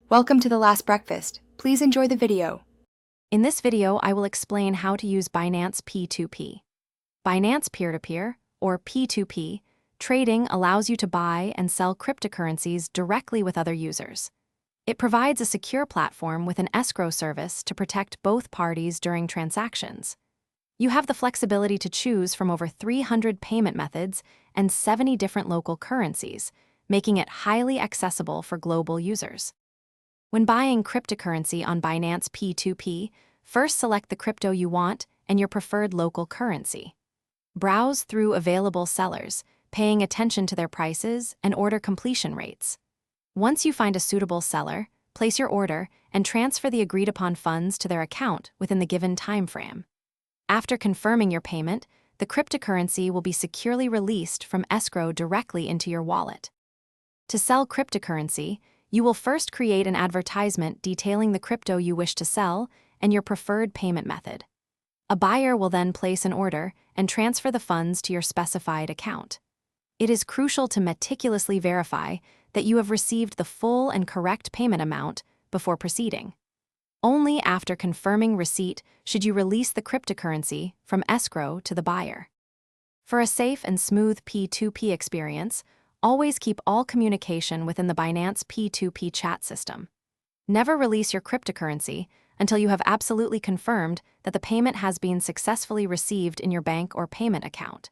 Welcome to the last breakfast. Please enjoy the video. In this video, I will explain how to use Binance P2P. Binance Peer-to-Peer, or P2P, trading allows you to buy and sell cryptocurrencies directly with other users. It provides a secure platform with an escrow service to protect both parties during transactions. You have the flexibility to choose from over 300 payment methods and 70 different local currencies, making it highly accessible for global users. When buying cryptocurrency on Binance P2P, first select the crypto you want and your preferred local currency. Browse through available sellers, paying attention to their prices and order completion rates. Once you find a suitable seller, place your order and transfer the agreed-upon funds to their account within the given time frame. After confirming your payment, the cryptocurrency will be securely released from escrow directly into your wallet. To sell cryptocurrency, you will first create an advertisement detailing the crypto you wish to sell and your preferred payment method. A buyer will then place an order and transfer the funds to your specified account. It is crucial to meticulously verify that you have received the full and correct payment amount before proceeding. Only after confirming receipt should you release the cryptocurrency from escrow to the buyer. For a safe and smooth P2P experience, always keep all communication within the Binance P2P chat system. Never release your cryptocurrency until you have absolutely confirmed that the payment has been successfully received in your bank or payment account.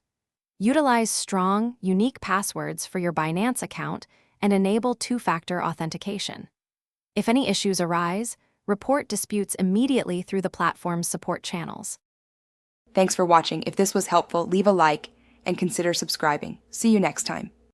Utilize strong, unique passwords for your Binance account and enable two-factor authentication. If any issues arise, report disputes immediately through the platform's support channels. Thanks for watching. If this was helpful, leave a like and consider subscribing. See you next time.